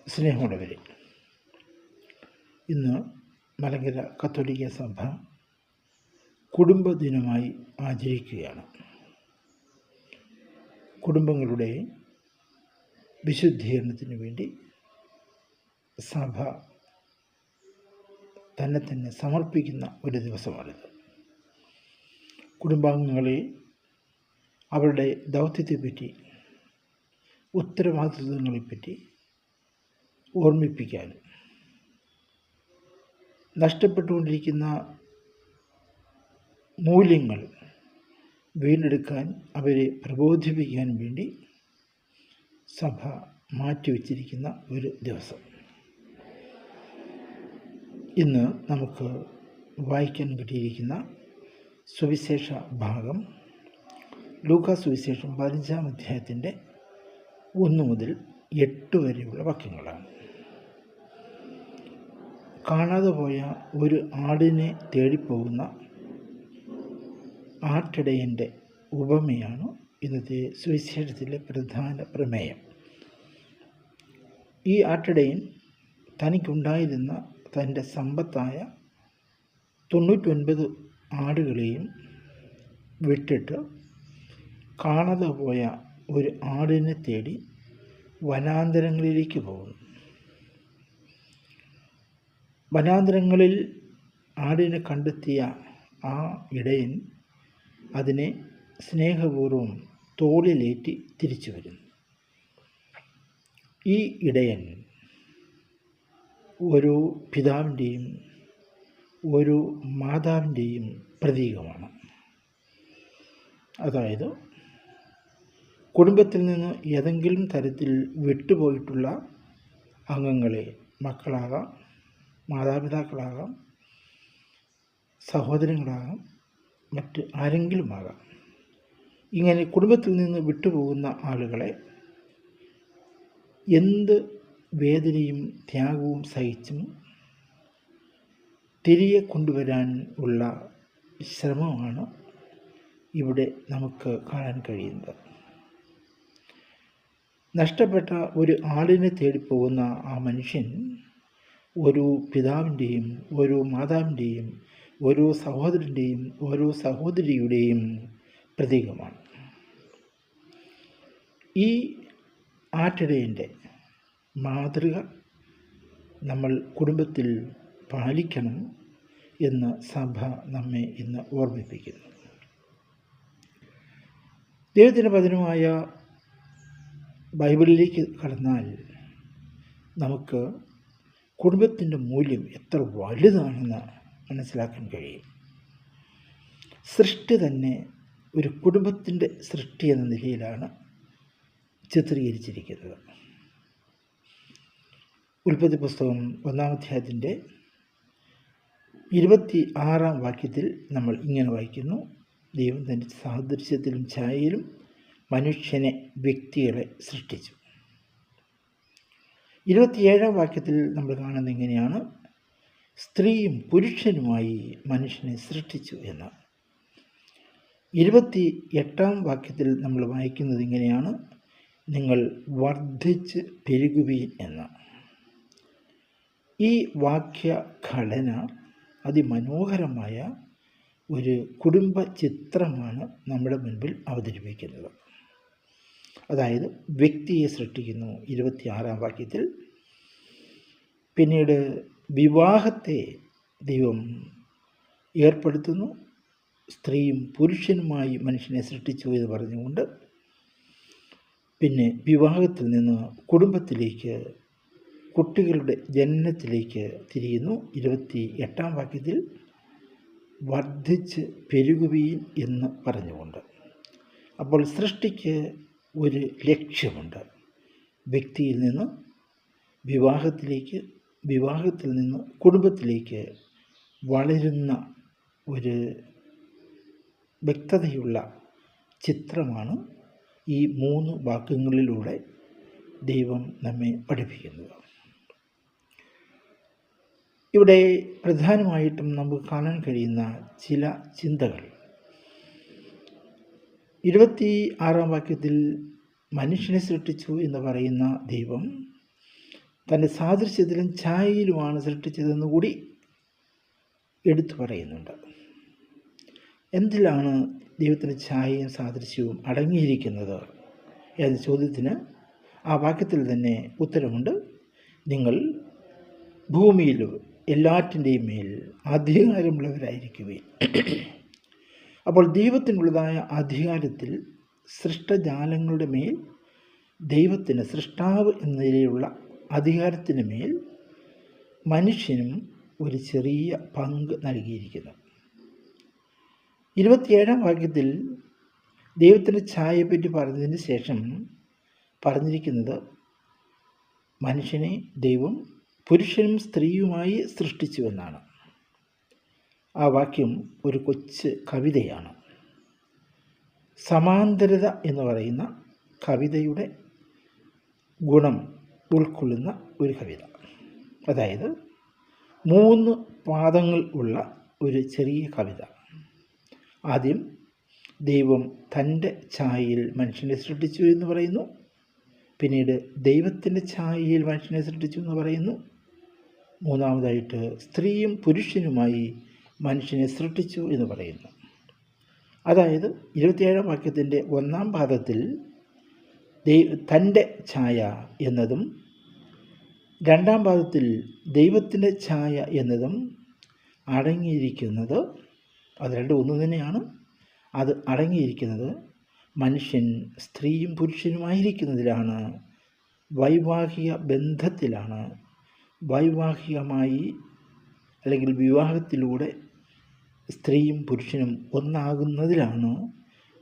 സ്നേഹമുള്ളവരെ, ഇന്ന് മലങ്കര കത്തോലിക്ക സഭ കുടുംബദിനമായി ആചരിക്കുകയാണ്. കുടുംബങ്ങളുടെ വിശുദ്ധീകരണത്തിന് വേണ്ടി സഭ തന്നെ സമർപ്പിക്കുന്ന ഒരു ദിവസമാണിത്. കുടുംബാംഗങ്ങളെ അവരുടെ ദൗത്യത്തെപ്പറ്റി, ഉത്തരവാദിത്വങ്ങളെപ്പറ്റി ഓർമ്മിപ്പിക്കാനും നഷ്ടപ്പെട്ടുകൊണ്ടിരിക്കുന്ന മൂല്യങ്ങൾ വീണ്ടെടുക്കാൻ അവരെ പ്രബോധിപ്പിക്കാനും വേണ്ടി സഭ മാറ്റിവെച്ചിരിക്കുന്ന ഒരു ദിവസം. ഇന്ന് നമുക്ക് വായിക്കാൻ കിട്ടിയിരിക്കുന്ന സുവിശേഷ ഭാഗം ലൂക്കാ സുവിശേഷം 15-ാം അധ്യായത്തിൻ്റെ 1 മുതൽ 8 വരെയുള്ള വാക്യങ്ങളാണ്. കാണാതെ പോയ ഒരു ആടിനെ തേടിപ്പോകുന്ന ആട്ടിടയൻ്റെ ഉപമയാണ് ഇന്നത്തെ സുവിശേഷത്തിലെ പ്രധാന പ്രമേയം. ഈ ആട്ടിടയൻ തനിക്കുണ്ടായിരുന്ന തൻ്റെ സമ്പത്തായ 99 ആടുകളെയും വിട്ടിട്ട് കാണാതെ പോയ ഒരു ആടിനെ തേടി വനാന്തരങ്ങളിലേക്ക് പോകുന്നു. വനാന്തരങ്ങളിൽ ആടിനെ കണ്ടെത്തിയ ആ ഇടയൻ അതിനെ സ്നേഹപൂർവ്വം തോളിലേറ്റി തിരിച്ചു വരുന്നു. ഈ ഇടയൻ ഓരോ പിതാവിൻ്റെയും ഓരോ മാതാവിൻ്റെയും പ്രതീകമാണ്. അതായത് കുടുംബത്തിൽ നിന്ന് ഏതെങ്കിലും തരത്തിൽ വിട്ടുപോയിട്ടുള്ള അംഗങ്ങളെ, മക്കളാകാം, മാതാപിതാക്കളാകാം, സഹോദരങ്ങളാകാം, മറ്റ് ആരെങ്കിലും ആകാം. ഇങ്ങനെ കുടുംബത്തിൽ നിന്ന് വിട്ടുപോകുന്ന ആളുകളെ എന്ത് വേദനയും ത്യാഗവും സഹിച്ചും തിരികെ കൊണ്ടുവരാൻ ഉള്ള ശ്രമമാണ് ഇവിടെ നമുക്ക് കാണാൻ കഴിയുന്നത്. നഷ്ടപ്പെട്ട ഒരു ആളിനെ തേടിപ്പോകുന്ന ആ മനുഷ്യൻ ഓരോ പിതാവിൻ്റെയും ഓരോ മാതാവിൻ്റെയും ഓരോ സഹോദരൻ്റെയും ഓരോ സഹോദരിയുടെയും പ്രതീകമാണ്. ഈ ആട്ടിടയൻ്റെ മാതൃക നമ്മൾ കുടുംബത്തിൽ പാലിക്കണം എന്ന് സഭ നമ്മെ ഇന്ന് ഓർമ്മിപ്പിക്കുന്നു. ദൈവത്തിൻ്റെ വചനമായ ബൈബിളിലേക്ക് കടന്നാൽ നമുക്ക് കുടുംബത്തിൻ്റെ മൂല്യം എത്ര വലുതാണെന്ന് മനസ്സിലാക്കാൻ കഴിയും. സൃഷ്ടി തന്നെ ഒരു കുടുംബത്തിൻ്റെ സൃഷ്ടി എന്ന നിലയിലാണ് ചിത്രീകരിച്ചിരിക്കുന്നത്. ഉൽപ്പത്തി പുസ്തകം 1-ാം അധ്യായത്തിൻ്റെ 26-ാം വാക്യത്തിൽ നമ്മൾ ഇങ്ങനെ വായിക്കുന്നു: ദൈവം തൻ്റെ സാദൃശ്യത്തിലും ഛായയിലും മനുഷ്യനെ, വ്യക്തികളെ സൃഷ്ടിച്ചു. 27-ാം വാക്യത്തിൽ നമ്മൾ കാണുന്നത് എങ്ങനെയാണ്? സ്ത്രീയും പുരുഷനുമായി മനുഷ്യനെ സൃഷ്ടിച്ചു എന്ന്. 28-ാം വാക്യത്തിൽ നമ്മൾ വായിക്കുന്നത് ഇങ്ങനെയാണ്: നിങ്ങൾ വർദ്ധിച്ച് പെരുകുവീൻ എന്ന്. ഈ വാക്യഘടന അതിമനോഹരമായ ഒരു കുടുംബ ചിത്രമാണ് നമ്മുടെ മുൻപിൽ അവതരിപ്പിക്കുന്നത്. അതായത് വ്യക്തിയെ സൃഷ്ടിക്കുന്നു 26-ാം വാക്യത്തിൽ. പിന്നീട് വിവാഹത്തെ ദൈവം ഏർപ്പെടുത്തുന്നു. സ്ത്രീയും പുരുഷനുമായി മനുഷ്യനെ സൃഷ്ടിച്ചു എന്ന് പറഞ്ഞുകൊണ്ട് പിന്നെ വിവാഹത്തിൽ നിന്ന് കുടുംബത്തിലേക്ക്, കുട്ടികളുടെ ജനനത്തിലേക്ക് തിരിയുന്നു 28-ാം വാക്യത്തിൽ. വർദ്ധിച്ച് പെരുകുവീൻ എന്ന് പറഞ്ഞുകൊണ്ട്. അപ്പോൾ സൃഷ്ടിക്ക് ഒരു ലക്ഷ്യമുണ്ട്. വ്യക്തിയിൽ നിന്ന് വിവാഹത്തിലേക്ക്, വിവാഹത്തിൽ നിന്ന് കുടുംബത്തിലേക്ക് വളരുന്ന ഒരു വ്യക്തതയുള്ള ചിത്രമാണ് ഈ 3 വാക്യങ്ങളിലൂടെ ദൈവം നമ്മെ പഠിപ്പിക്കുന്നത്. ഇവിടെ പ്രധാനമായിട്ടും നമുക്ക് കാണാൻ കഴിയുന്ന ചില ചിന്തകൾ. 26-ാം വാക്യത്തിൽ മനുഷ്യനെ സൃഷ്ടിച്ചു എന്ന് പറയുന്ന ദൈവം തൻ്റെ സാദൃശ്യത്തിലും ഛായയിലുമാണ് സൃഷ്ടിച്ചതെന്ന് കൂടി എടുത്തു പറയുന്നുണ്ട്. എന്തിലാണ് ദൈവത്തിൻ്റെ ഛായയും സാദൃശ്യവും അടങ്ങിയിരിക്കുന്നത് എന്ന ചോദ്യത്തിന് ആ വാക്യത്തിൽ തന്നെ ഉത്തരമുണ്ട്. നിങ്ങൾ ഭൂമിയിൽ എല്ലാറ്റിൻ്റെയും മേൽ അധികാരമുള്ളവരായിരിക്കുകയും. അപ്പോൾ ദൈവത്തിനുള്ളതായ അധികാരത്തിൽ സൃഷ്ടജാലങ്ങളുടെ മേൽ ദൈവത്തിന് സൃഷ്ടാവ് എന്ന നിലയിലുള്ള അധികാരത്തിന് മേൽ മനുഷ്യനും ഒരു ചെറിയ പങ്ക് നൽകിയിരിക്കുന്നു. 27-ാം വാക്യത്തിൽ ദൈവത്തിൻ്റെ ഛായയെപ്പറ്റി പറഞ്ഞതിന് ശേഷം പറഞ്ഞിരിക്കുന്നത് മനുഷ്യനെ ദൈവം പുരുഷനും സ്ത്രീയുമായി സൃഷ്ടിച്ചുവെന്നാണ്. ആ വാക്യം ഒരു കൊച്ചു കവിതയാണ്. സമാന്തരത എന്ന് പറയുന്ന കവിതയുടെ ഗുണം ഉൾക്കൊള്ളുന്ന ഒരു കവിത. അതായത് 3 പാദങ്ങൾ ഉള്ള ഒരു ചെറിയ കവിത. ആദ്യം ദൈവം തൻ്റെ ഛായയിൽ മനുഷ്യനെ സൃഷ്ടിച്ചു എന്ന് പറയുന്നു. പിന്നീട് ദൈവത്തിൻ്റെ ഛായയിൽ മനുഷ്യനെ സൃഷ്ടിച്ചു എന്ന് പറയുന്നു. മൂന്നാമതായിട്ട് സ്ത്രീയും പുരുഷനുമായി മനുഷ്യനെ സൃഷ്ടിച്ചു എന്ന് പറയുന്നു. അതായത് 27-ാം വാക്യത്തിൻ്റെ 1-ാം പാദത്തിൽ തൻ്റെ ഛായ എന്നതും 2-ാം പാദത്തിൽ ദൈവത്തിൻ്റെ ഛായ എന്നതും അടങ്ങിയിരിക്കുന്നത്, അത് രണ്ടും ഒന്ന് തന്നെയാണ്. അത് അടങ്ങിയിരിക്കുന്നത് മനുഷ്യൻ സ്ത്രീയും പുരുഷനുമായിരിക്കുന്നതിലാണ്, വൈവാഹിക ബന്ധത്തിലാണ്. വൈവാഹികമായി അല്ലെങ്കിൽ വിവാഹത്തിലൂടെ സ്ത്രീയും പുരുഷനും ഒന്നാകുന്നതിലാണ്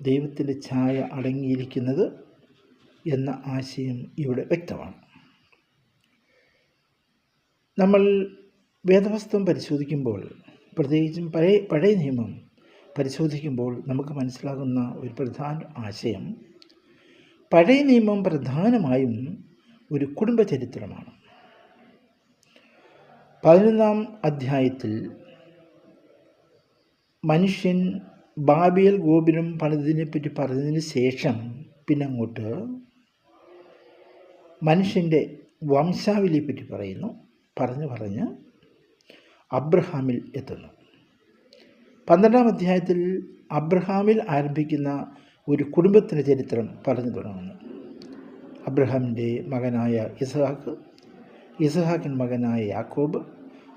ദൈവത്തിൻ്റെ ഛായ അടങ്ങിയിരിക്കുന്നത് എന്ന ആശയം ഇവിടെ വ്യക്തമാണ്. നമ്മൾ വേദപുസ്തകം പരിശോധിക്കുമ്പോൾ, പ്രത്യേകിച്ചും പഴയ നിയമം പരിശോധിക്കുമ്പോൾ നമുക്ക് മനസ്സിലാകുന്ന ഒരു പ്രധാന ആശയം, പഴയ നിയമം പ്രധാനമായും ഒരു കുടുംബ ചരിത്രമാണ്. 11-ാം അധ്യായത്തിൽ മനുഷ്യൻ ബാബേൽ ഗോപുരം പണിതിനെപ്പറ്റി പറഞ്ഞതിന് ശേഷം പിന്നെ അങ്ങോട്ട് മനുഷ്യൻ്റെ വംശാവലിയെപ്പറ്റി പറയുന്നു. പറഞ്ഞ് അബ്രഹാമിൽ എത്തുന്നു. 12-ാം അധ്യായത്തിൽ അബ്രഹാമിൽ ആരംഭിക്കുന്ന ഒരു കുടുംബത്തിൻ്റെ ചരിത്രം പറഞ്ഞു തുടങ്ങുന്നു. അബ്രഹാമിൻ്റെ മകനായ ഇസ്ഹാക്ക്, ഇസ്ഹാക്കിൻ്റെ മകനായ യാക്കോബ്,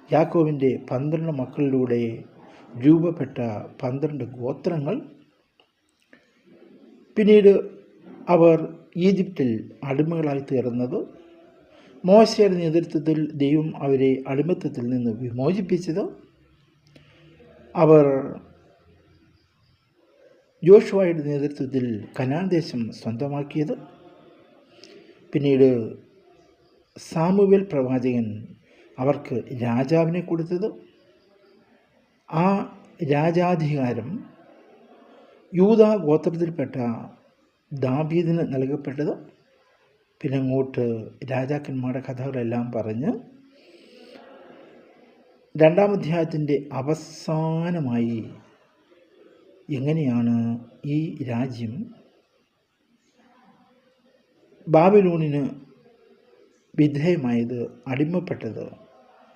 യാക്കോബിൻ്റെ 12 മക്കളിലൂടെ രൂപപ്പെട്ട 12 ഗോത്രങ്ങൾ. പിന്നീട് അവർ ഈജിപ്തിൽ അടിമകളായി തീർന്നത്, മോശയുടെ നേതൃത്വത്തിൽ ദൈവം അവരെ അടിമത്തത്തിൽ നിന്ന് വിമോചിപ്പിച്ചത്, അവർ യോശുവയുടെ നേതൃത്വത്തിൽ കനാൻ ദേശം സ്വന്തമാക്കിയത്, പിന്നീട് സാമുവേൽ പ്രവാചകൻ അവർക്ക് രാജാവിനെ കൊടുത്തത്, ആ രാജാധികാരം യൂദാ ഗോത്രത്തിൽപ്പെട്ട ദാവീദിന് നൽകപ്പെട്ടത്. പിന്നെ അങ്ങോട്ട് രാജാക്കന്മാരുടെ കഥകളെല്ലാം പറഞ്ഞ് 2-ാം അധ്യായത്തിൻ്റെ അവസാനമായി എങ്ങനെയാണ് ഈ രാജ്യം ബാബിലോണിന് വിധേയമായത്, അടിമപ്പെട്ടത്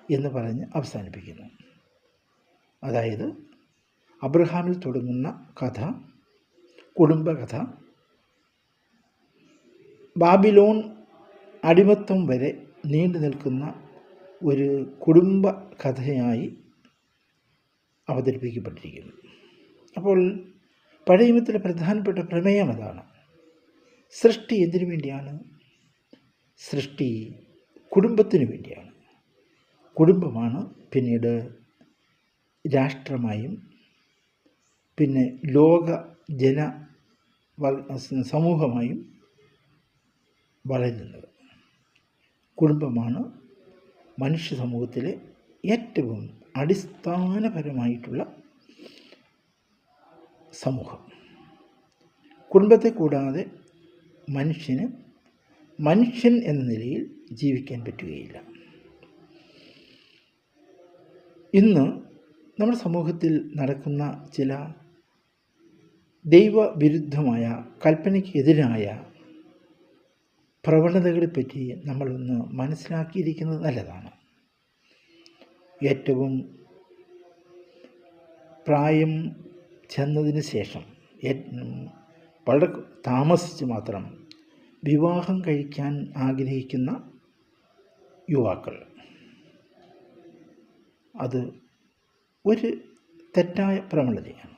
എന്ന് പറഞ്ഞ് അവസാനിപ്പിക്കുന്നു. അതായത് അബ്രഹാമിൽ തുടങ്ങുന്ന കഥ, കുടുംബകഥ, ബാബിലോൺ അടിമത്തം വരെ നീണ്ടു നിൽക്കുന്ന ഒരു കുടുംബ കഥയായി അവതരിപ്പിക്കപ്പെട്ടിരിക്കുന്നു. അപ്പോൾ പഴയ നിയമത്തിലെ പ്രധാനപ്പെട്ട പ്രമേയം അതാണ്. സൃഷ്ടി എന്തിനു വേണ്ടിയാണ്? സൃഷ്ടി കുടുംബത്തിന് വേണ്ടിയാണ്. കുടുംബമാണ് പിന്നീട് രാഷ്ട്രമായും പിന്നെ ലോക ജന സമൂഹമായും വളരുന്നത്. കുടുംബമാണ് മനുഷ്യ സമൂഹത്തിലെ ഏറ്റവും അടിസ്ഥാനപരമായിട്ടുള്ള സമൂഹം. കുടുംബത്തെ കൂടാതെ മനുഷ്യന് മനുഷ്യൻ എന്ന നിലയിൽ ജീവിക്കാൻ പറ്റുകയില്ല. ഇന്ന് നമ്മുടെ സമൂഹത്തിൽ നടക്കുന്ന ചില ദൈവവിരുദ്ധമായ, കൽപ്പനയ്ക്കെതിരായ പ്രവണതകളെപ്പറ്റി നമ്മളൊന്ന് മനസ്സിലാക്കിയിരിക്കുന്നത് നല്ലതാണ്. ഏറ്റവും പ്രായം ചെന്നതിന് ശേഷം വളരെ താമസിച്ച് മാത്രം വിവാഹം കഴിക്കാൻ ആഗ്രഹിക്കുന്ന യുവാക്കൾ, അത് ഒരു തെറ്റായ പ്രവണതയാണ്.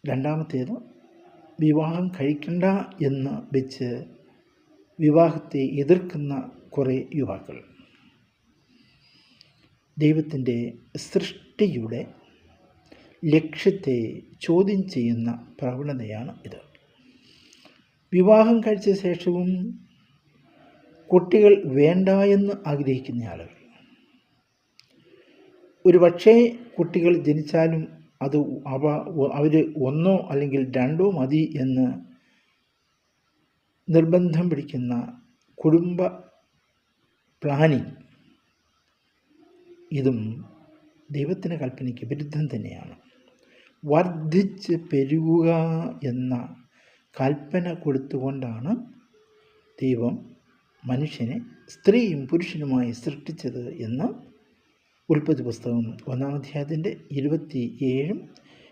രണ്ടാമത്തേത്, വിവാഹം കഴിക്കണ്ട എന്ന് വെച്ച് വിവാഹത്തെ എതിർക്കുന്ന കുറേ യുവാക്കൾ. ദൈവത്തിൻ്റെ സൃഷ്ടിയുടെ ലക്ഷ്യത്തെ ചോദ്യം ചെയ്യുന്ന പ്രവണതയാണ് ഇത്. വിവാഹം കഴിച്ച ശേഷവും കുട്ടികൾ വേണ്ട എന്ന് ആഗ്രഹിക്കുന്ന ആളുകൾ. ഒരു പക്ഷേ കുട്ടികൾ ജനിച്ചാലും അത് അവർ ഒന്നോ അല്ലെങ്കിൽ രണ്ടോ മതി എന്ന് നിർബന്ധം പിടിക്കുന്ന കുടുംബ പ്ലാനിങ്, ഇതും ദൈവത്തിൻ്റെ കൽപ്പനയ്ക്ക് വിരുദ്ധം തന്നെയാണ്. വർദ്ധിച്ച് പെരുകുക എന്ന കൽപ്പന കൊടുത്തുകൊണ്ടാണ് ദൈവം മനുഷ്യനെ സ്ത്രീയും പുരുഷനുമായി സൃഷ്ടിച്ചത് എന്ന് ഉൽപ്പത്തി പുസ്തകം 1-ാം അധ്യായത്തിൻ്റെ 27-ഉം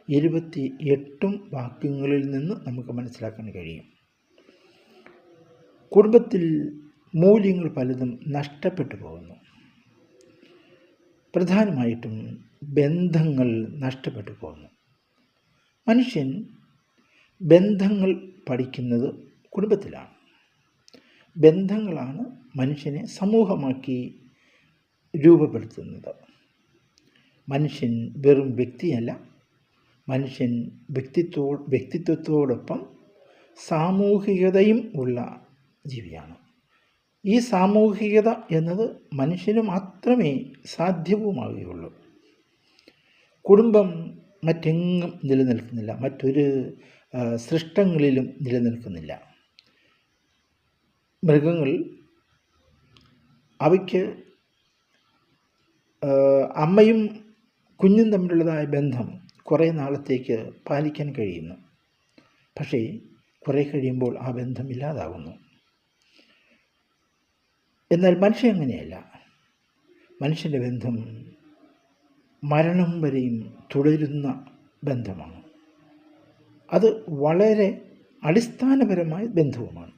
28-ഉം വാക്യങ്ങളിൽ നിന്ന് നമുക്ക് മനസ്സിലാക്കാൻ കഴിയും. കുടുംബത്തിൽ മൂല്യങ്ങൾ പലതും നഷ്ടപ്പെട്ടു പോകുന്നു. പ്രധാനമായിട്ടും ബന്ധങ്ങൾ നഷ്ടപ്പെട്ടു പോകുന്നു. മനുഷ്യൻ ബന്ധങ്ങൾ പഠിക്കുന്നത് കുടുംബത്തിലാണ്. ബന്ധങ്ങളാണ് മനുഷ്യനെ സമൂഹമാക്കി രൂപപ്പെടുത്തുന്നത്. മനുഷ്യൻ വെറും വ്യക്തിയല്ല, മനുഷ്യൻ വ്യക്തിത്വത്തോടൊപ്പം സാമൂഹികതയും ഉള്ള ജീവിയാണ്. ഈ സാമൂഹികത എന്നത് മനുഷ്യന് മാത്രമേ സാധ്യവുമാവുകയുള്ളൂ. കുടുംബം മറ്റെങ്ങും നിലനിൽക്കുന്നില്ല, മറ്റൊരു സൃഷ്ടങ്ങളിലും നിലനിൽക്കുന്നില്ല. മൃഗങ്ങൾ, അവയ്ക്ക് അമ്മയും കുഞ്ഞും തമ്മിലുള്ളതായ ബന്ധം കുറേ നാളത്തേക്ക് പാലിക്കാൻ കഴിയുന്നു. പക്ഷേ കുറേ കഴിയുമ്പോൾ ആ ബന്ധം ഇല്ലാതാകുന്നു. എന്നാൽ മനുഷ്യൻ അങ്ങനെയല്ല. മനുഷ്യൻ്റെ ബന്ധം മരണം വരെയും തുടരുന്ന ബന്ധമാണ്. അത് വളരെ അടിസ്ഥാനപരമായ ബന്ധവുമാണ്.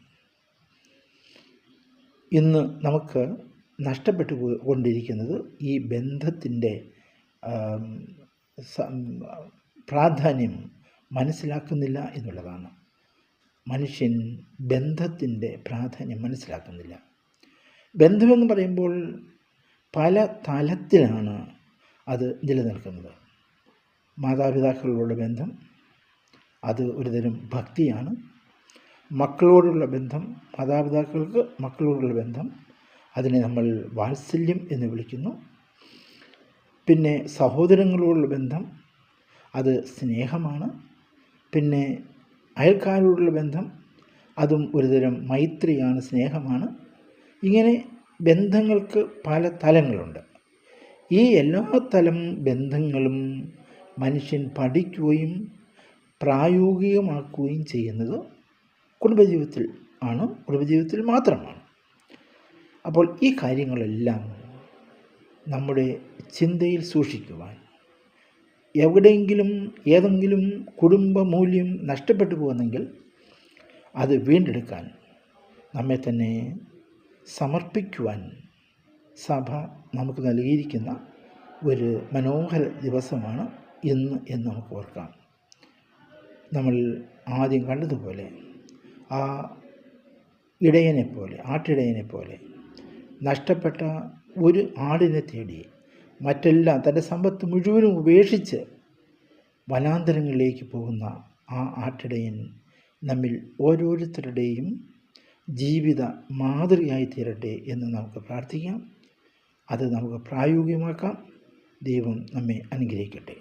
ഇന്ന് നമുക്ക് നഷ്ടപ്പെട്ടു കൊണ്ടിരിക്കുന്നത് ഈ ബന്ധത്തിൻ്റെ പ്രാധാന്യം മനസ്സിലാക്കുന്നില്ല എന്നുള്ളതാണ്. മനുഷ്യൻ ബന്ധത്തിൻ്റെ പ്രാധാന്യം മനസ്സിലാക്കുന്നില്ല. ബന്ധമെന്ന് പറയുമ്പോൾ പല തലത്തിലാണ് അത് നിലനിൽക്കുന്നത്. മാതാപിതാക്കളോടുള്ള ബന്ധം, അത് ഒരുതരം ഭക്തിയാണ്. മക്കളോടുള്ള ബന്ധം, മാതാപിതാക്കൾക്ക് മക്കളോടുള്ള ബന്ധം, അതിനെ നമ്മൾ വാത്സല്യം എന്ന് വിളിക്കുന്നു. പിന്നെ സഹോദരങ്ങളോടുള്ള ബന്ധം, അത് സ്നേഹമാണ്. പിന്നെ അയൽക്കാരോടുള്ള ബന്ധം, അതും ഒരുതരം മൈത്രിയാണ്, സ്നേഹമാണ്. ഇങ്ങനെ ബന്ധങ്ങൾക്ക് പല തലങ്ങളുണ്ട്. ഈ എല്ലാ തരം ബന്ധങ്ങളും മനുഷ്യൻ പഠിക്കുകയും പ്രായോഗികമാക്കുകയും ചെയ്യുന്നത് കുടുംബജീവിതത്തിൽ മാത്രമാണ്. അപ്പോൾ ഈ കാര്യങ്ങളെല്ലാം നമ്മുടെ ചിന്തയിൽ സൂക്ഷിക്കുവാൻ, എവിടെയെങ്കിലും ഏതെങ്കിലും കുടുംബ മൂല്യം നഷ്ടപ്പെട്ടു പോകുന്നെങ്കിൽ അത് വീണ്ടെടുക്കാൻ നമ്മെ തന്നെ സമർപ്പിക്കുവാൻ സഭ നമുക്ക് നൽകിയിരിക്കുന്ന ഒരു മനോഹര ദിവസമാണ് ഇന്ന് എന്ന് നമുക്ക് ഓർക്കാം. നമ്മൾ ആദ്യം കണ്ടതുപോലെ ആ ആട്ടിടയനെപ്പോലെ നഷ്ടപ്പെട്ട ഒരു ആടിനെ തേടി മറ്റെല്ലാം തൻ്റെ സമ്പത്ത് മുഴുവനും ഉപേക്ഷിച്ച് വനാന്തരങ്ങളിലേക്ക് പോകുന്ന ആ ആട്ടിടയൻ നമ്മിൽ ഓരോരുത്തരുടെയും ജീവിത മാതൃകയായി തീരട്ടെ എന്ന് നമുക്ക് പ്രാർത്ഥിക്കാം. അത് നമുക്ക് പ്രായോഗികമാക്കാം. ദൈവം നമ്മെ അനുഗ്രഹിക്കട്ടെ.